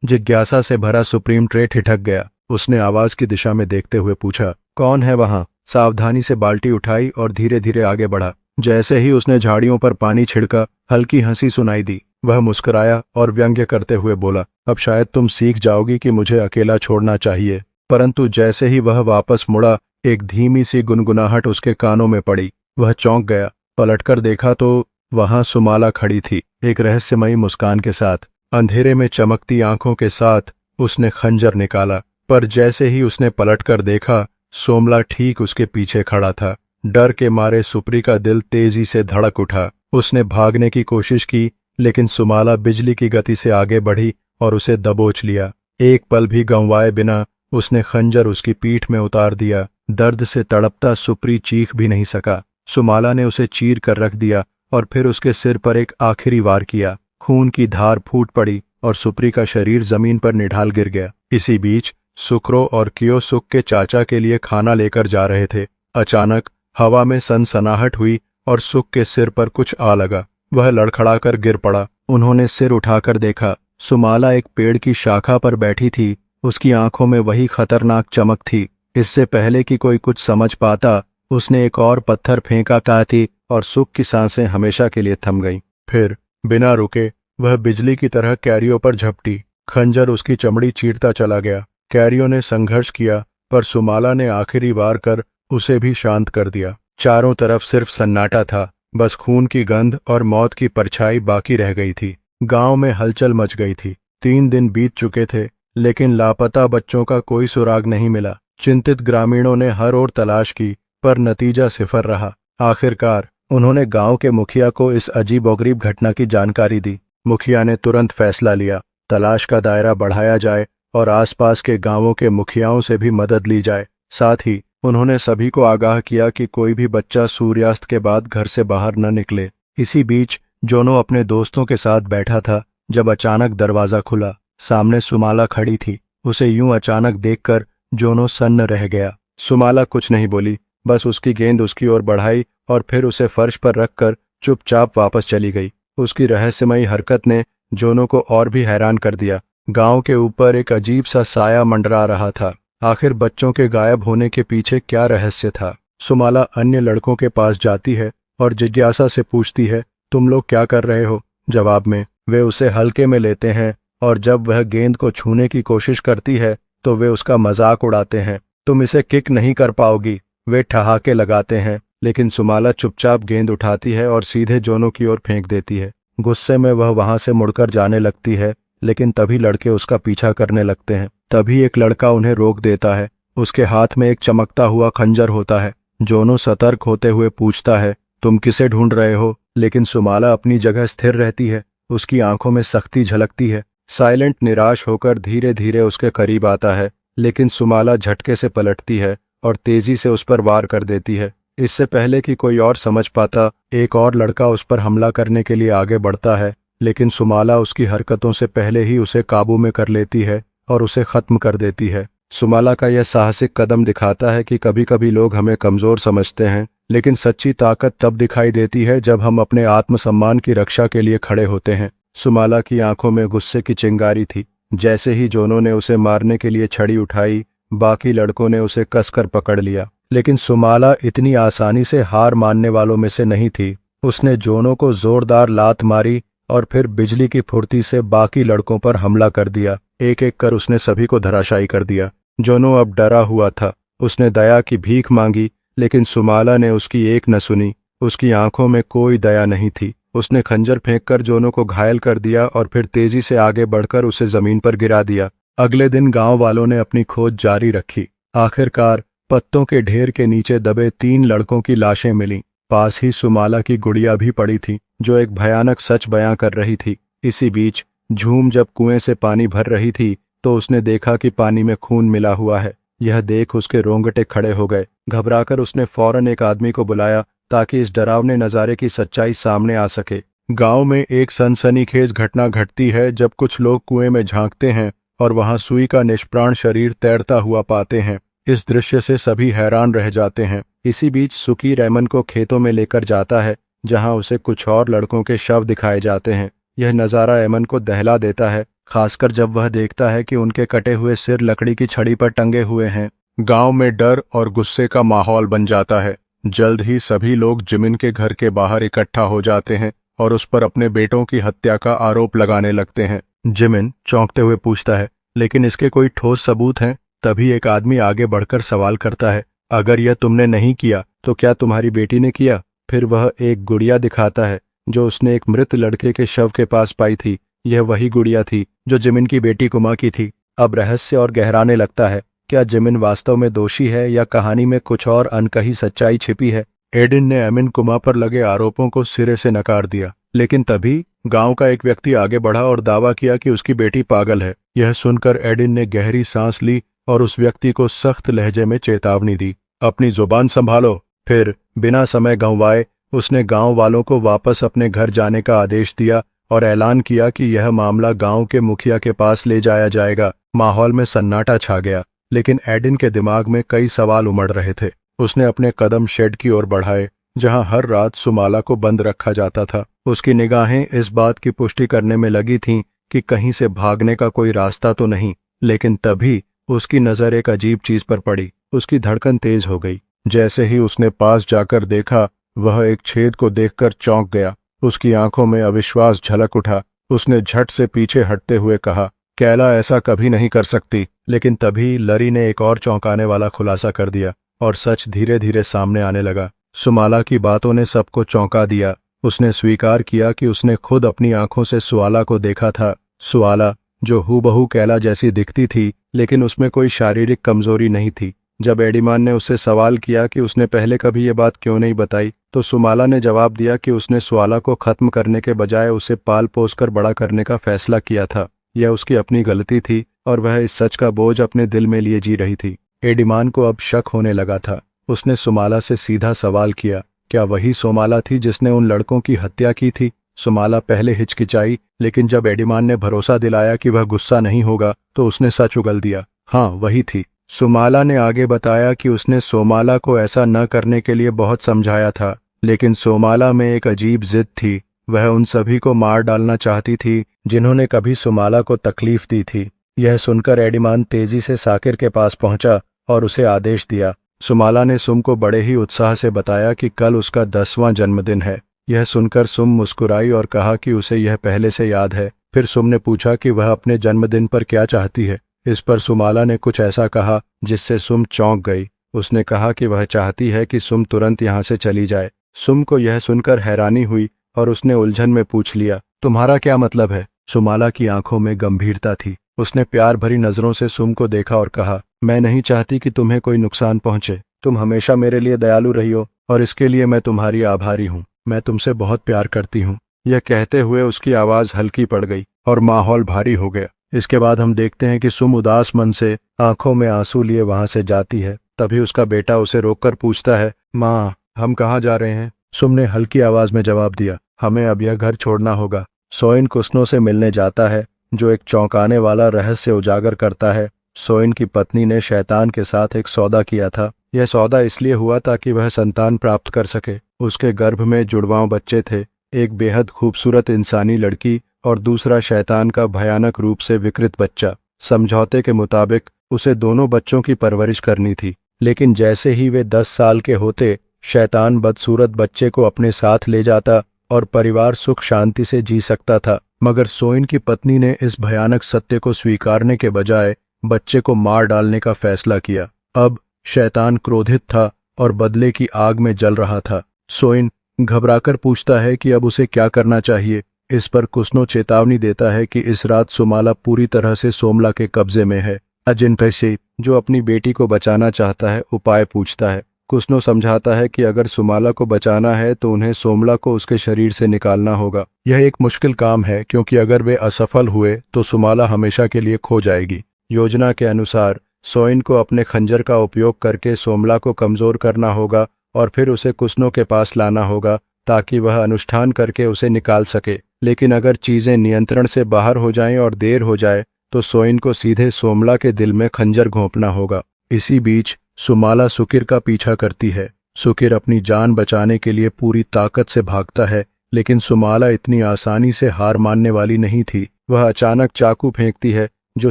जिज्ञासा से भरा सुप्रीम ट्रे ठिठक गया। उसने आवाज की दिशा में देखते हुए पूछा, कौन है वहां? सावधानी से बाल्टी उठाई और धीरे धीरे आगे बढ़ा। जैसे ही उसने झाड़ियों पर पानी छिड़का, हल्की हंसी सुनाई दी। वह मुस्कुराया और व्यंग्य करते हुए बोला, अब शायद तुम सीख जाओगी कि मुझे अकेला छोड़ना चाहिए। परंतु जैसे ही वह वापस मुड़ा, एक धीमी सी गुनगुनाहट उसके कानों में पड़ी। वह चौंक गया। पलटकर देखा तो वहां सुमाला खड़ी थी, एक रहस्यमयी मुस्कान के साथ। अंधेरे में चमकती आंखों के साथ उसने खंजर निकाला, पर जैसे ही उसने पलटकर देखा, सोमला ठीक उसके पीछे खड़ा था। डर के मारे सुप्री का दिल तेजी से धड़क उठा। उसने भागने की कोशिश की, लेकिन सुमाला बिजली की गति से आगे बढ़ी और उसे दबोच लिया। एक पल भी गंवाए बिना उसने खंजर उसकी पीठ में उतार दिया। दर्द से तड़पता सुप्री चीख भी नहीं सका। सुमाला ने उसे चीर कर रख दिया और फिर उसके सिर पर एक आखिरी वार किया। खून की धार फूट पड़ी और सुप्री का शरीर जमीन पर निढाल गिर गया। इसी बीच सुक्रो और कियोसुक के चाचा के लिए खाना लेकर जा रहे थे। अचानक हवा में सनसनाहट हुई और सुक के सिर पर कुछ आ लगा। वह लड़खड़ाकर गिर पड़ा। उन्होंने सिर उठाकर देखा। सुमाला एक पेड़ की शाखा पर बैठी थी। उसकी आंखों में वही खतरनाक चमक थी। इससे पहले कि कोई कुछ समझ पाता, उसने एक और पत्थर फेंका थी और सुक की सांसें हमेशा के लिए थम गईं। फिर बिना रुके वह बिजली की तरह कैरियो पर झपटी। खंजर उसकी चमड़ी चीरता चला गया। कैरियो ने संघर्ष किया, पर सुमाला ने आखिरी वार कर उसे भी शांत कर दिया। चारों तरफ सिर्फ सन्नाटा था। बस खून की गंध और मौत की परछाई बाकी रह गई थी। गांव में हलचल मच गई थी। 3 दिन बीत चुके थे, लेकिन लापता बच्चों का कोई सुराग नहीं मिला। चिंतित ग्रामीणों ने हर ओर तलाश की, पर नतीजा सिफर रहा। आखिरकार उन्होंने गांव के मुखिया को इस अजीबोगरीब घटना की जानकारी दी। मुखिया ने तुरंत फैसला लिया, तलाश का दायरा बढ़ाया जाए और आसपास के गांवों के मुखियाओं से भी मदद ली जाए। साथ ही उन्होंने सभी को आगाह किया कि कोई भी बच्चा सूर्यास्त के बाद घर से बाहर न निकले। इसी बीच जोनो अपने दोस्तों के साथ बैठा था, जब अचानक दरवाजा खुला। सामने सुमाला खड़ी थी। उसे यूं अचानक देखकर जोनो सन्न रह गया। सुमाला कुछ नहीं बोली, बस उसकी गेंद उसकी ओर बढ़ाई और फिर उसे फर्श पर रखकर चुपचाप वापस चली गई। उसकी रहस्यमयी हरकत ने जोनो को और भी हैरान कर दिया। गांव के ऊपर एक अजीब सा साया मंडरा रहा था। आखिर बच्चों के गायब होने के पीछे क्या रहस्य था? सुमाला अन्य लड़कों के पास जाती है और जिज्ञासा से पूछती है, तुम लोग क्या कर रहे हो? जवाब में वे उसे हल्के में लेते हैं और जब वह गेंद को छूने की कोशिश करती है तो वे उसका मजाक उड़ाते हैं। तुम इसे किक नहीं कर पाओगी, वे ठहाके लगाते हैं। लेकिन सुमाला चुपचाप गेंद उठाती है और सीधे जोनो की ओर फेंक देती है। गुस्से में वह वहां से मुड़कर जाने लगती है, लेकिन तभी लड़के उसका पीछा करने लगते हैं। तभी एक लड़का उन्हें रोक देता है। उसके हाथ में एक चमकता हुआ खंजर होता है। जोनो सतर्क होते हुए पूछता है, तुम किसे ढूंढ रहे हो? लेकिन सुमाला अपनी जगह स्थिर रहती है। उसकी आंखों में सख्ती झलकती है। साइलेंट निराश होकर धीरे धीरे उसके करीब आता है, लेकिन सुमाला झटके से पलटती है और तेजी से उस पर वार कर देती है। इससे पहले कि कोई और समझ पाता, एक और लड़का उस पर हमला करने के लिए आगे बढ़ता है, लेकिन सुमाला उसकी हरकतों से पहले ही उसे काबू में कर लेती है और उसे खत्म कर देती है। सुमाला का यह साहसिक कदम दिखाता है कि कभी कभी लोग हमें कमजोर समझते हैं, लेकिन सच्ची ताकत तब दिखाई देती है जब हम अपने आत्मसम्मान की रक्षा के लिए खड़े होते हैं। सुमाला की आंखों में गुस्से की चिंगारी थी। जैसे ही जोनो ने उसे मारने के लिए छड़ी उठाई, बाकी लड़कों ने उसे कसकर पकड़ लिया। लेकिन सुमाला इतनी आसानी से हार मानने वालों में से नहीं थी। उसने जोनो को जोरदार लात मारी और फिर बिजली की फुर्ती से बाकी लड़कों पर हमला कर दिया। एक एक कर उसने सभी को धराशायी कर दिया। जोनो अब डरा हुआ था। उसने दया की भीख मांगी, लेकिन सुमाला ने उसकी एक न सुनी। उसकी आंखों में कोई दया नहीं थी। उसने खंजर फेंककर जोनो को घायल कर दिया और फिर तेजी से आगे बढ़कर उसे जमीन पर गिरा दिया। अगले दिन गांव वालों ने अपनी खोज जारी रखी। आखिरकार पत्तों के ढेर के नीचे दबे 3 लड़कों की लाशें मिलीं। पास ही सुमाला की गुड़िया भी पड़ी थी, जो एक भयानक सच बयां कर रही थी। इसी बीच झूम जब कुएं से पानी भर रही थी तो उसने देखा कि पानी में खून मिला हुआ है। यह देख उसके रोंगटे खड़े हो गए। घबराकर उसने फौरन एक आदमी को बुलाया ताकि इस डरावने नज़ारे की सच्चाई सामने आ सके। गांव में एक सनसनीखेज घटना घटती है जब कुछ लोग कुएं में झांकते हैं और वहां सुई का निष्प्राण शरीर तैरता हुआ पाते हैं। इस दृश्य से सभी हैरान रह जाते हैं। इसी बीच सुकी रेमन को खेतों में लेकर जाता है जहां उसे कुछ और लड़कों के शव दिखाए जाते हैं। यह नज़ारा एमन को दहला देता है, खासकर जब वह देखता है कि उनके कटे हुए सिर लकड़ी की छड़ी पर टंगे हुए हैं। गांव में डर और गुस्से का माहौल बन जाता है। जल्द ही सभी लोग जिमिन के घर के बाहर इकट्ठा हो जाते हैं और उस पर अपने बेटों की हत्या का आरोप लगाने लगते हैं। जिमिन चौंकते हुए पूछता है, लेकिन इसके कोई ठोस सबूत हैं? तभी एक आदमी आगे बढ़कर सवाल करता है, अगर यह तुमने नहीं किया तो क्या तुम्हारी बेटी ने किया? फिर वह एक गुड़िया दिखाता है जो उसने एक मृत लड़के के शव के पास पाई थी। यह वही गुड़िया थी जो जिमिन की बेटी कुमा की थी। अब रहस्य और गहराने लगता है। क्या जिमिन वास्तव में दोषी है या कहानी में कुछ और अनकही सच्चाई छिपी है? एडिन ने एमिन कुमा पर लगे आरोपों को सिरे से नकार दिया, लेकिन तभी गांव का एक व्यक्ति आगे बढ़ा और दावा किया कि उसकी बेटी पागल है। यह सुनकर एडिन ने गहरी सांस ली और उस व्यक्ति को सख्त लहजे में चेतावनी दी, अपनी जुबान संभालो। फिर बिना समय गंवाए उसने गांव वालों को वापस अपने घर जाने का आदेश दिया और ऐलान किया कि यह मामला गांव के मुखिया के पास ले जाया जाएगा। माहौल में सन्नाटा छा गया, लेकिन एडिन के दिमाग में कई सवाल उमड़ रहे थे। उसने अपने कदम शेड की ओर बढ़ाए जहां हर रात सुमाला को बंद रखा जाता था। उसकी निगाहें इस बात की पुष्टि करने में लगी थीं कि कहीं से भागने का कोई रास्ता तो नहीं। लेकिन तभी उसकी नजर एक अजीब चीज पर पड़ी। उसकी धड़कन तेज हो गई। जैसे ही उसने पास जाकर देखा, वह एक छेद को देखकर चौंक गया। उसकी आंखों में अविश्वास झलक उठा। उसने झट से पीछे हटते हुए कहा, कैला ऐसा कभी नहीं कर सकती। लेकिन तभी लरी ने एक और चौंकाने वाला खुलासा कर दिया और सच धीरे धीरे सामने आने लगा। सुमाला की बातों ने सबको चौंका दिया। उसने स्वीकार किया कि उसने खुद अपनी आंखों से सुआला को देखा था। सुआला जो हूबहू कैला जैसी दिखती थी, लेकिन उसमें कोई शारीरिक कमजोरी नहीं थी। जब एडिमान ने उससे सवाल किया कि उसने पहले कभी ये बात क्यों नहीं बताई, तो सुमाला ने जवाब दिया कि उसने सुआला को खत्म करने के बजाय उसे पाल पोस कर बड़ा करने का फैसला किया था। यह उसकी अपनी गलती थी और वह इस सच का बोझ अपने दिल में लिए जी रही थी। एडिमान को अब शक होने लगा था। उसने सुमाला से सीधा सवाल किया, क्या वही सुमाला थी जिसने उन लड़कों की हत्या की थी? सुमाला पहले हिचकिचाई, लेकिन जब एडिमान ने भरोसा दिलाया कि वह गुस्सा नहीं होगा, तो उसने सच उगल दिया, हाँ वही थी। सुमाला ने आगे बताया कि उसने सोमाला को ऐसा न करने के लिए बहुत समझाया था, लेकिन सोमाला में एक अजीब जिद थी। वह उन सभी को मार डालना चाहती थी जिन्होंने कभी सुमाला को तकलीफ दी थी। यह सुनकर एडिमान तेजी से साकिर के पास पहुंचा और उसे आदेश दिया। सुमाला ने सुम को बड़े ही उत्साह से बताया कि कल उसका 10वां जन्मदिन है। यह सुनकर सुम मुस्कुराई और कहा कि उसे यह पहले से याद है। फिर सुम ने पूछा कि वह अपने जन्मदिन पर क्या चाहती है। इस पर सुमाला ने कुछ ऐसा कहा जिससे सुम चौंक गई। उसने कहा कि वह चाहती है कि सुम तुरंत यहाँ से चली जाए। सुम को यह सुनकर हैरानी हुई और उसने उलझन में पूछ लिया, तुम्हारा क्या मतलब है? सुमाला की आंखों में गंभीरता थी। उसने प्यार भरी नजरों से सुम को देखा और कहा, मैं नहीं चाहती कि तुम्हें कोई नुकसान पहुंचे। तुम हमेशा मेरे लिए दयालु रही हो और इसके लिए मैं तुम्हारी आभारी हूँ। मैं तुमसे बहुत प्यार करती हूँ। यह कहते हुए उसकी आवाज हल्की पड़ गई और माहौल भारी हो गया। इसके बाद हम देखते हैं कि सुम उदास मन से आंखों में आंसू लिए वहां से जाती है। तभी उसका बेटा उसे रोककर पूछता है, माँ हम कहाँ जा रहे हैं? सुम ने हल्की आवाज में जवाब दिया, हमें अब यह घर छोड़ना होगा। सोइन कुस्नो से मिलने जाता है जो एक चौंकाने वाला रहस्य उजागर करता है। सोइन की पत्नी ने शैतान के साथ एक सौदा किया था। यह सौदा इसलिए हुआ ताकि वह संतान प्राप्त कर सके। उसके गर्भ में जुड़वां बच्चे थे, एक बेहद खूबसूरत इंसानी लड़की और दूसरा शैतान का भयानक रूप से विकृत बच्चा। समझौते के मुताबिक उसे दोनों बच्चों की परवरिश करनी थी, लेकिन जैसे ही वे 10 साल के होते, शैतान बदसूरत बच्चे को अपने साथ ले जाता और परिवार सुख शांति से जी सकता था। मगर सोइन की पत्नी ने इस भयानक सत्य को स्वीकारने के बजाय बच्चे को मार डालने का फैसला किया। अब शैतान क्रोधित था और बदले की आग में जल रहा था। सोइन घबराकर पूछता है कि अब उसे क्या करना चाहिए। इस पर कुस्नो चेतावनी देता है कि इस रात सुमाला पूरी तरह से सोमला के कब्जे में है। अजिनपे से जो अपनी बेटी को बचाना चाहता है उपाय पूछता है। कुस्नो समझाता है कि अगर सुमाला को बचाना है तो उन्हें सोमला को उसके शरीर से निकालना होगा। यह एक मुश्किल काम है क्योंकि अगर वे असफल हुए तो सुमाला हमेशा के लिए खो जाएगी। योजना के अनुसार सोइन को अपने खंजर का उपयोग करके सोमला को कमजोर करना होगा और फिर उसे कुस्नो के पास लाना होगा ताकि वह अनुष्ठान करके उसे निकाल सके। लेकिन अगर चीजें नियंत्रण से बाहर हो जाएं और देर हो जाए तो सोइन को सीधे सोमला के दिल में खंजर घोंपना होगा। इसी बीच सुमाला सुकिर का पीछा करती है। सुकिर अपनी जान बचाने के लिए पूरी ताकत से भागता है, लेकिन सुमाला इतनी आसानी से हार मानने वाली नहीं थी। वह अचानक चाकू फेंकती है जो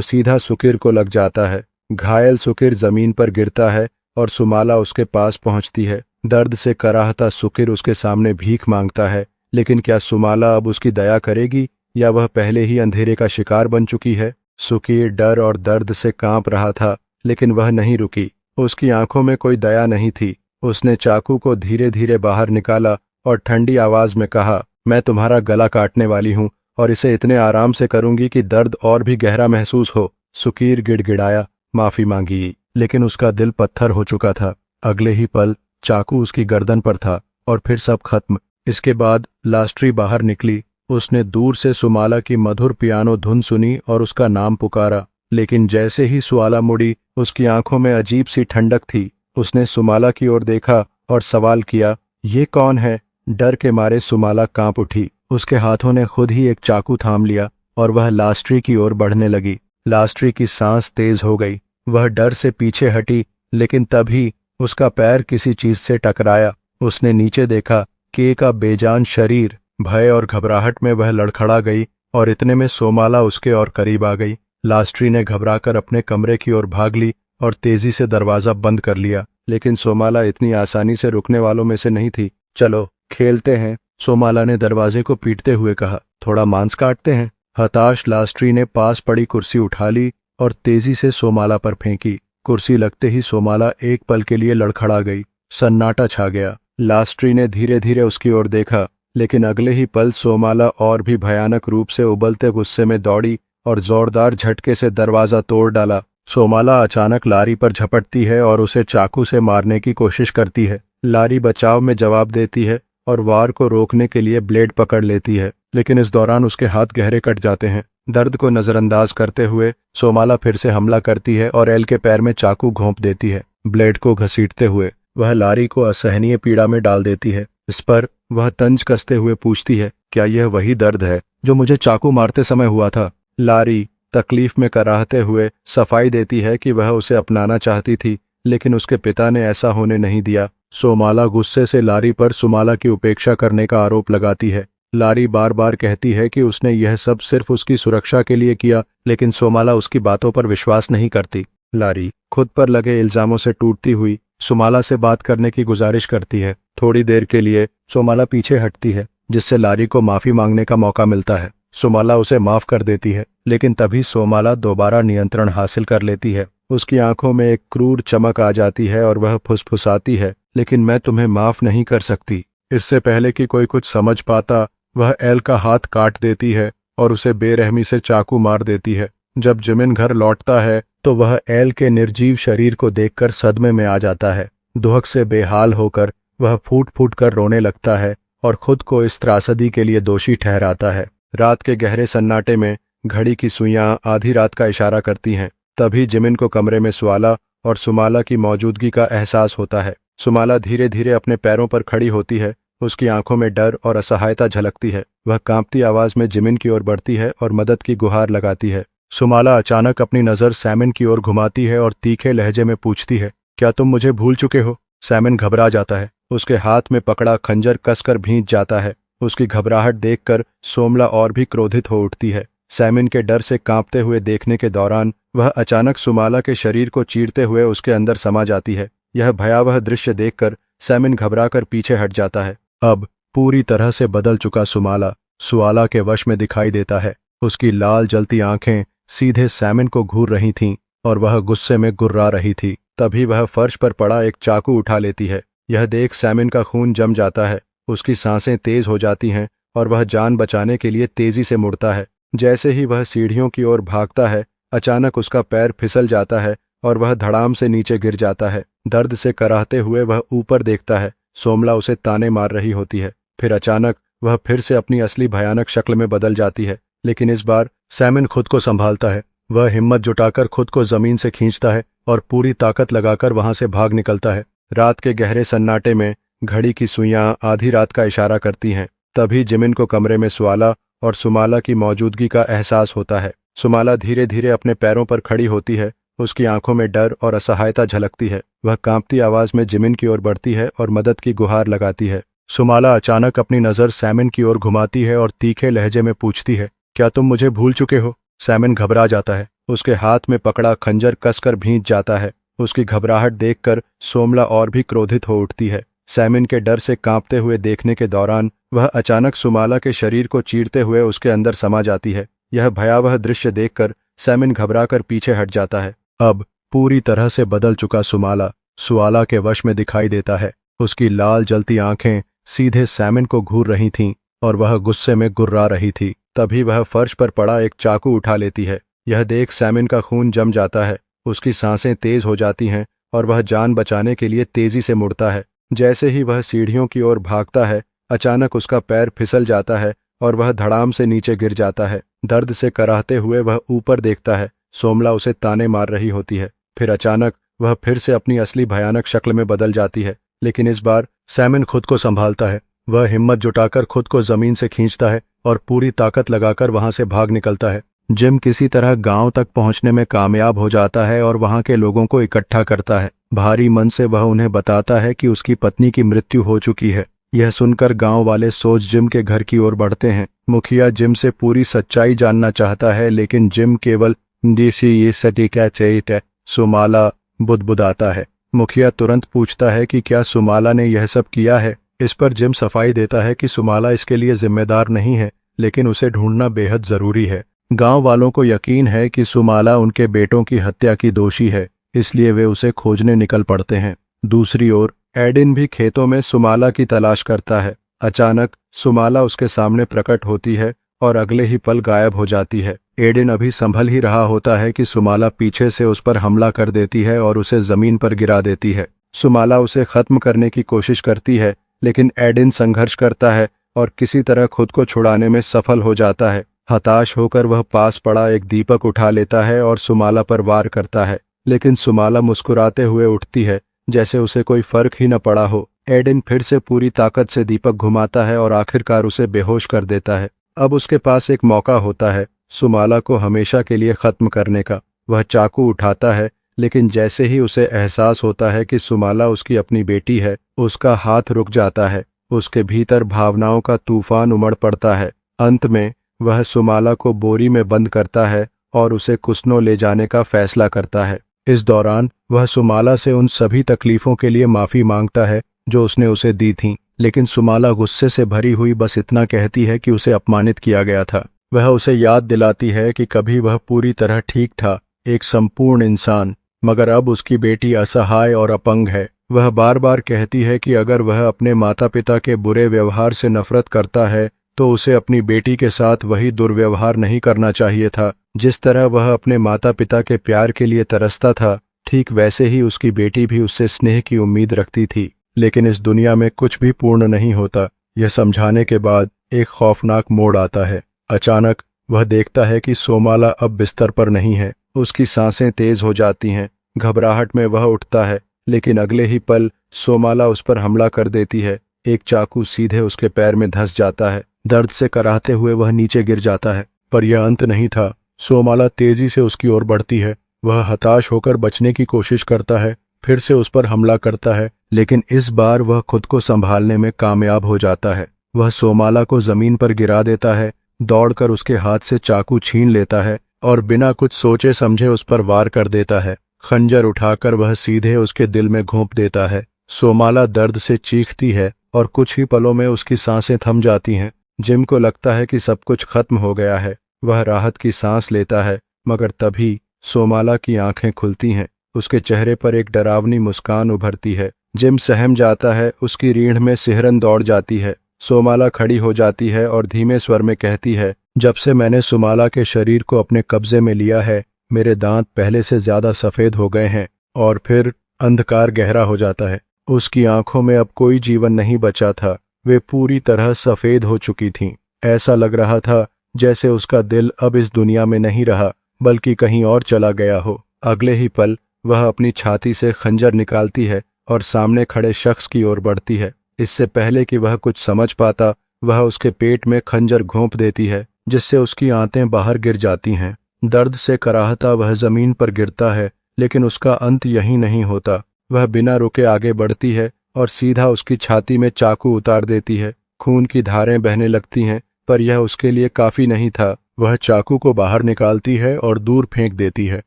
सीधा सुकिर को लग जाता है। घायल सुकिर जमीन पर गिरता है और सुमाला उसके पास पहुंचती है। दर्द से कराहता सुकिर उसके सामने भीख मांगता है, लेकिन क्या सुमाला अब उसकी दया करेगी या वह पहले ही अंधेरे का शिकार बन चुकी है? सुकिर डर और दर्द से कांप रहा था, लेकिन वह नहीं रुकी। उसकी आंखों में कोई दया नहीं थी। उसने चाकू को धीरे धीरे बाहर निकाला और ठंडी आवाज में कहा, मैं तुम्हारा गला काटने वाली हूं और इसे इतने आराम से करूंगी कि दर्द और भी गहरा महसूस हो। सुकीर गिड़गिड़ाया, माफी मांगी, लेकिन उसका दिल पत्थर हो चुका था। अगले ही पल चाकू उसकी गर्दन पर था और फिर सब खत्म। इसके बाद लास्ट्री बाहर निकली। उसने दूर से सुमाला की मधुर पियानो धुन सुनी और उसका नाम पुकारा, लेकिन जैसे ही सुआला मुड़ी उसकी आंखों में अजीब सी ठंडक थी। उसने सुमाला की ओर देखा और सवाल किया, ये कौन है? डर के मारे सुमाला कांप उठी। उसके हाथों ने खुद ही एक चाकू थाम लिया और वह लास्ट्री की ओर बढ़ने लगी। लास्ट्री की सांस तेज हो गई। वह डर से पीछे हटी, लेकिन तभी उसका पैर किसी चीज से टकराया। उसने नीचे देखा कि का बेजान शरीर। भय और घबराहट में वह लड़खड़ा गई और इतने में सोमाला उसके और करीब आ गई। लास्ट्री ने घबराकर अपने कमरे की ओर भाग ली और तेजी से दरवाजा बंद कर लिया, लेकिन सोमाला इतनी आसानी से रुकने वालों में से नहीं थी। चलो खेलते हैं, सोमाला ने दरवाजे को पीटते हुए कहा। थोड़ा मांस काटते हैं। हताश लास्ट्री ने पास पड़ी कुर्सी उठा ली और तेजी से सोमाला पर फेंकी। कुर्सी लगते ही सोमाला एक पल के लिए लड़खड़ा गई। सन्नाटा छा गया। लास्ट्री ने धीरे धीरे उसकी ओर देखा, लेकिन अगले ही पल सोमाला और भी भयानक रूप से उबलते गुस्से में दौड़ी और जोरदार झटके से दरवाजा तोड़ डाला। सोमाला अचानक लारी पर झपटती है और उसे चाकू से मारने की कोशिश करती है। लारी बचाव में जवाब देती है और वार को रोकने के लिए ब्लेड पकड़ लेती है, लेकिन इस दौरान उसके हाथ गहरे कट जाते हैं। दर्द को नजरअंदाज करते हुए सोमाला फिर से हमला करती है और एल के पैर में चाकू घोंप देती है। ब्लेड को घसीटते हुए वह लारी को असहनीय पीड़ा में डाल देती है। इस पर वह तंज कसते हुए पूछती है, क्या यह वही दर्द है जो मुझे चाकू मारते समय हुआ था? लारी तकलीफ में कराहते हुए सफाई देती है कि वह उसे अपनाना चाहती थी, लेकिन उसके पिता ने ऐसा होने नहीं दिया। सोमाला गुस्से से लारी पर सुमाला की उपेक्षा करने का आरोप लगाती है। लारी बार बार कहती है कि उसने यह सब सिर्फ उसकी सुरक्षा के लिए किया, लेकिन सोमाला उसकी बातों पर विश्वास नहीं करती। लारी खुद पर लगे इल्जामों से टूटती हुई सुमाला से बात करने की गुजारिश करती है। थोड़ी देर के लिए सोमाला पीछे हटती है, जिससे लारी को माफी मांगने का मौका मिलता है। सोमाला उसे माफ कर देती है, लेकिन तभी सोमाला दोबारा नियंत्रण हासिल कर लेती है। उसकी आंखों में एक क्रूर चमक आ जाती है और वह फुसफुसाती है, लेकिन मैं तुम्हें माफ नहीं कर सकती। इससे पहले कि कोई कुछ समझ पाता, वह एल का हाथ काट देती है और उसे बेरहमी से चाकू मार देती है। जब जिमिन घर लौटता है तो वह एल के निर्जीव शरीर को देखकर सदमे में आ जाता है। दुहक से बेहाल होकर वह फूट फूट कर रोने लगता है और खुद को इस त्रासदी के लिए दोषी ठहराता है। रात के गहरे सन्नाटे में घड़ी की सुइयां आधी रात का इशारा करती हैं। तभी जिमिन को कमरे में सुआला और सुमाला की मौजूदगी का एहसास होता है। सुमाला धीरे धीरे अपने पैरों पर खड़ी होती है। उसकी आंखों में डर और असहायता झलकती है। वह कांपती आवाज में जिमिन की ओर बढ़ती है और मदद की गुहार लगाती है। सुमाला अचानक अपनी नजर सैमिन की ओर घुमाती है और तीखे लहजे में पूछती है, क्या तुम मुझे भूल चुके हो? सैमिन घबरा जाता है। उसके हाथ में पकड़ा खंजर कसकर भींच जाता है। उसकी घबराहट देखकर सोमला और भी क्रोधित हो उठती है। सैमिन के डर से कांपते हुए देखने के दौरान वह अचानक सुमाला के शरीर को चीरते हुए उसके अंदर समा जाती है। यह भयावह दृश्य देखकर सैमिन घबराकर पीछे हट जाता है। अब पूरी तरह से बदल चुका सुमाला सुआला के वश में दिखाई देता है। उसकी लाल जलती आंखें सीधे सैमिन को घूर रही थीं और वह गुस्से में गुर्रा रही थी। तभी वह फर्श पर पड़ा एक चाकू उठा लेती है। यह देख सैमिन का खून जम जाता है। उसकी सांसें तेज हो जाती हैं और वह जान बचाने के लिए तेजी से मुड़ता है। जैसे ही वह सीढ़ियों की ओर भागता है, अचानक उसका पैर फिसल जाता है और वह धड़ाम से नीचे गिर जाता है। दर्द से कराहते हुए वह ऊपर देखता है। सोमला उसे ताने मार रही होती है। फिर अचानक वह फिर से अपनी असली भयानक शक्ल में बदल जाती है, लेकिन इस बार सैमिन खुद को संभालता है। वह हिम्मत जुटाकर खुद को जमीन से खींचता है और पूरी ताकत लगाकर वहां से भाग निकलता है। रात के गहरे सन्नाटे में घड़ी की सुइयां आधी रात का इशारा करती हैं। तभी जिमिन को कमरे में सुआला और सुमाला की मौजूदगी का एहसास होता है। सुमाला धीरे धीरे अपने पैरों पर खड़ी होती है उसकी आंखों में डर और असहायता झलकती है। वह कांपती आवाज में जिमिन की ओर बढ़ती है और मदद की गुहार लगाती है। सुमाला अचानक अपनी नज़र सैमिन की ओर घुमाती है और तीखे लहजे में पूछती है, क्या तुम मुझे भूल चुके हो? सैमिन घबरा जाता है। उसके हाथ में पकड़ा खंजर कसकर भींच जाता है। उसकी घबराहट देखकर सोमला और भी क्रोधित हो उठती है। सैमिन के डर से कांपते हुए देखने के दौरान वह अचानक सुमाला के शरीर को चीरते हुए उसके अंदर समा जाती है। यह भयावह दृश्य देखकर सैमिन घबराकर पीछे हट जाता है। अब पूरी तरह से बदल चुका सुमाला सुआला के वश में दिखाई देता है। उसकी लाल जलती आंखें सीधे सैमिन को घूर रही थीं और वह गुस्से में गुर्रा रही थी। तभी वह फर्श पर पड़ा एक चाकू उठा लेती है। यह देख सैमिन का खून जम जाता है। उसकी सांसें तेज हो जाती हैं और वह जान बचाने के लिए तेजी से मुड़ता है। जैसे ही वह सीढ़ियों की ओर भागता है, अचानक उसका पैर फिसल जाता है और वह धड़ाम से नीचे गिर जाता है। दर्द से कराहते हुए वह ऊपर देखता है। सोमला उसे ताने मार रही होती है। फिर अचानक वह फिर से अपनी असली भयानक शक्ल में बदल जाती है, लेकिन इस बार सैमिन खुद को संभालता है। वह हिम्मत जुटाकर खुद को जमीन से खींचता है और पूरी ताकत लगाकर वहां से भाग निकलता है। जिम किसी तरह गांव तक पहुंचने में कामयाब हो जाता है और वहां के लोगों को इकट्ठा करता है। भारी मन से वह उन्हें बताता है कि उसकी पत्नी की मृत्यु हो चुकी है। यह सुनकर गांव वाले सोच जिम के घर की ओर बढ़ते हैं। मुखिया जिम से पूरी सच्चाई जानना चाहता है, लेकिन जिम केवल ये सटीक है। सुमाला बुदबुदाता है। मुखिया तुरंत पूछता है कि क्या सुमाला ने यह सब किया है। इस पर जिम सफाई देता है कि सुमाला इसके लिए जिम्मेदार नहीं है, लेकिन उसे ढूंढना बेहद जरूरी है। गांव वालों को यकीन है कि सुमाला उनके बेटों की हत्या की दोषी है, इसलिए वे उसे खोजने निकल पड़ते हैं। दूसरी ओर एडिन भी खेतों में सुमाला की तलाश करता है। अचानक सुमाला उसके सामने प्रकट होती है और अगले ही पल गायब हो जाती है। एडिन अभी संभल ही रहा होता है कि सुमाला पीछे से उस पर हमला कर देती है और उसे जमीन पर गिरा देती है। सुमाला उसे खत्म करने की कोशिश करती है, लेकिन एडिन संघर्ष करता है और किसी तरह खुद को छुड़ाने में सफल हो जाता है। हताश होकर वह पास पड़ा एक दीपक उठा लेता है और सुमाला पर वार करता है, लेकिन सुमाला मुस्कुराते हुए उठती है, जैसे उसे कोई फर्क ही न पड़ा हो। एडिन फिर से पूरी ताकत से दीपक घुमाता है और आखिरकार उसे बेहोश कर देता है। अब उसके पास एक मौका होता है सुमाला को हमेशा के लिए खत्म करने का। वह चाकू उठाता है, लेकिन जैसे ही उसे एहसास होता है कि सुमाला उसकी अपनी बेटी है, उसका हाथ रुक जाता है। उसके भीतर भावनाओं का तूफान उमड़ पड़ता है। अंत में वह सुमाला को बोरी में बंद करता है और उसे कुस्नो ले जाने का फैसला करता है। इस दौरान वह सुमाला से उन सभी तकलीफों के लिए माफी मांगता है जो उसने उसे दी थीं, लेकिन सुमाला गुस्से से भरी हुई बस इतना कहती है कि उसे अपमानित किया गया था। वह उसे याद दिलाती है कि कभी वह पूरी तरह ठीक था, एक संपूर्ण इंसान, मगर अब उसकी बेटी असहाय और अपंग है। वह बार बार कहती है कि अगर वह अपने माता पिता के बुरे व्यवहार से नफरत करता है तो उसे अपनी बेटी के साथ वही दुर्व्यवहार नहीं करना चाहिए था। जिस तरह वह अपने माता पिता के प्यार के लिए तरसता था, ठीक वैसे ही उसकी बेटी भी उससे स्नेह की उम्मीद रखती थी। लेकिन इस दुनिया में कुछ भी पूर्ण नहीं होता। यह समझाने के बाद एक खौफनाक मोड़ आता है। अचानक वह देखता है कि सोमाला अब बिस्तर पर नहीं है। उसकी सांसें तेज हो जाती हैं। घबराहट में वह उठता है, लेकिन अगले ही पल सोमाला उस पर हमला कर देती है। एक चाकू सीधे उसके पैर में धंस जाता है। दर्द से कराहते हुए वह नीचे गिर जाता है। पर यह अंत नहीं था। सोमाला तेजी से उसकी ओर बढ़ती है। वह हताश होकर बचने की कोशिश करता है, फिर से उस पर हमला करता है, लेकिन इस बार वह खुद को संभालने में कामयाब हो जाता है। वह सोमाला को जमीन पर गिरा देता है, दौड़कर उसके हाथ से चाकू छीन लेता है और बिना कुछ सोचे समझे उस पर वार कर देता है। खंजर उठाकर वह सीधे उसके दिल में घोंप देता है। सोमाला दर्द से चीखती है और कुछ ही पलों में उसकी सांसें थम जाती हैं। जिम को लगता है कि सब कुछ खत्म हो गया है। वह राहत की सांस लेता है, मगर तभी सोमाला की आंखें खुलती हैं। उसके चेहरे पर एक डरावनी मुस्कान उभरती है। जिम सहम जाता है। उसकी रीढ़ में सिहरन दौड़ जाती है। सोमाला खड़ी हो जाती है और धीमे स्वर में कहती है, जब से मैंने सुमाला के शरीर को अपने कब्जे में लिया है, मेरे दांत पहले से ज्यादा सफेद हो गए हैं। और फिर अंधकार गहरा हो जाता है। उसकी आंखों में अब कोई जीवन नहीं बचा था। वे पूरी तरह सफेद हो चुकी थीं। ऐसा लग रहा था जैसे उसका दिल अब इस दुनिया में नहीं रहा, बल्कि कहीं और चला गया हो। अगले ही पल वह अपनी छाती से खंजर निकालती है और सामने खड़े शख्स की ओर बढ़ती है। इससे पहले कि वह कुछ समझ पाता, वह उसके पेट में खंजर घोंप देती है, जिससे उसकी आंतें बाहर गिर जाती हैं। दर्द से कराहता वह जमीन पर गिरता है, लेकिन उसका अंत यहीं नहीं होता। वह बिना रुके आगे बढ़ती है और सीधा उसकी छाती में चाकू उतार देती है। खून की धारें बहने लगती हैं, पर यह उसके लिए काफी नहीं था। वह चाकू को बाहर निकालती है और दूर फेंक देती है।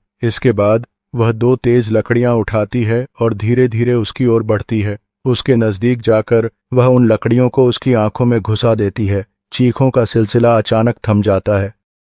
इसके बाद वह 2 तेज लकड़ियां उठाती है और धीरे धीरे उसकी ओर बढ़ती है। उसके नजदीक जाकर वह उन लकड़ियों को उसकी आंखों में घुसा देती है। चीखों का सिलसिला अचानक थम जाता है।